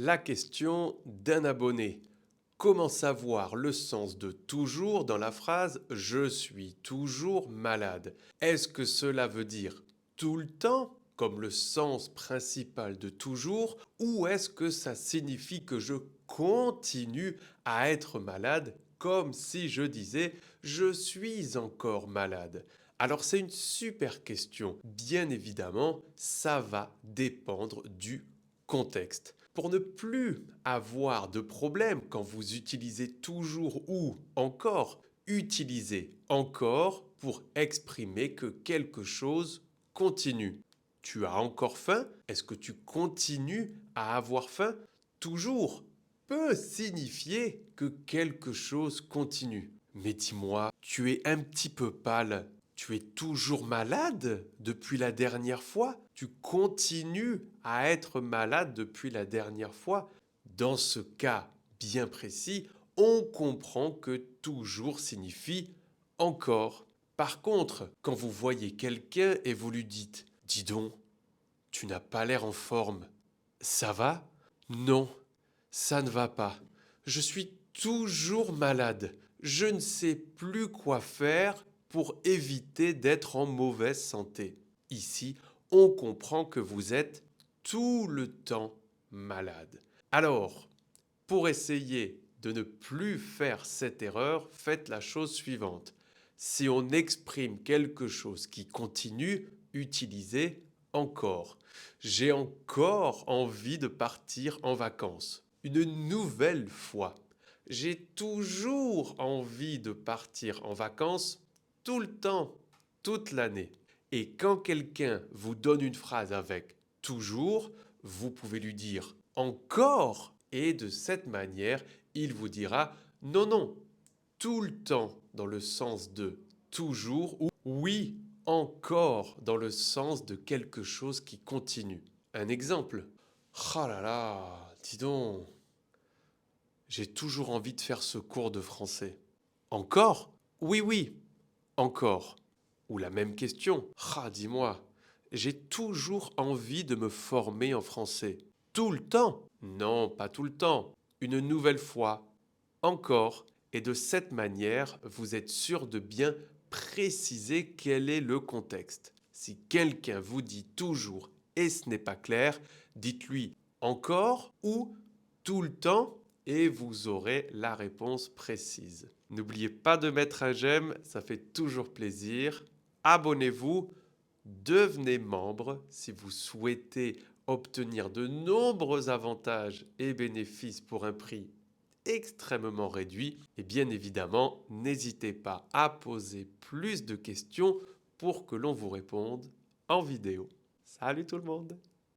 La question d'un abonné. Comment savoir le sens de toujours dans la phrase je suis toujours malade? Est-ce que cela veut dire tout le temps, comme le sens principal de toujours, ou est-ce que ça signifie que je continue à être malade, comme si je disais je suis encore malade? Alors c'est une super question. Bien évidemment, ça va dépendre du contexte. Pour ne plus avoir de problème quand vous utilisez toujours ou encore, utilisez encore pour exprimer que quelque chose continue. Tu as encore faim? Est-ce que tu continues à avoir faim? Toujours peut signifier que quelque chose continue. Mais dis-moi, tu es un petit peu pâle. Tu es toujours malade depuis la dernière fois? Tu continues à être malade depuis la dernière fois? Dans ce cas bien précis, on comprend que toujours signifie encore. Par contre, quand vous voyez quelqu'un et vous lui dites dis donc, tu n'as pas l'air en forme, ça va? Non, ça ne va pas. Je suis toujours malade. Je ne sais plus quoi faire pour éviter d'être en mauvaise santé. Ici, on comprend que vous êtes tout le temps malade. Alors, pour essayer de ne plus faire cette erreur, faites la chose suivante. Si on exprime quelque chose qui continue, utilisez encore. J'ai encore envie de partir en vacances. Une nouvelle fois. J'ai toujours envie de partir en vacances tout le temps, toute l'année. Et quand quelqu'un vous donne une phrase avec toujours, vous pouvez lui dire encore et de cette manière, il vous dira non, non, tout le temps dans le sens de toujours ou oui, encore dans le sens de quelque chose qui continue. Un exemple. Oh là là, dis donc, j'ai toujours envie de faire ce cours de français. Encore? Oui, oui, encore. Ou la même question. Ah, dis-moi, j'ai toujours envie de me former en français. Tout le temps? Non, pas tout le temps. Une nouvelle fois. Encore. Et de cette manière, vous êtes sûr de bien préciser quel est le contexte. Si quelqu'un vous dit toujours et ce n'est pas clair, dites-lui encore ou tout le temps et vous aurez la réponse précise. N'oubliez pas de mettre un j'aime, ça fait toujours plaisir. Abonnez-vous, devenez membre si vous souhaitez obtenir de nombreux avantages et bénéfices pour un prix extrêmement réduit. Et bien évidemment, n'hésitez pas à poser plus de questions pour que l'on vous réponde en vidéo. Salut tout le monde!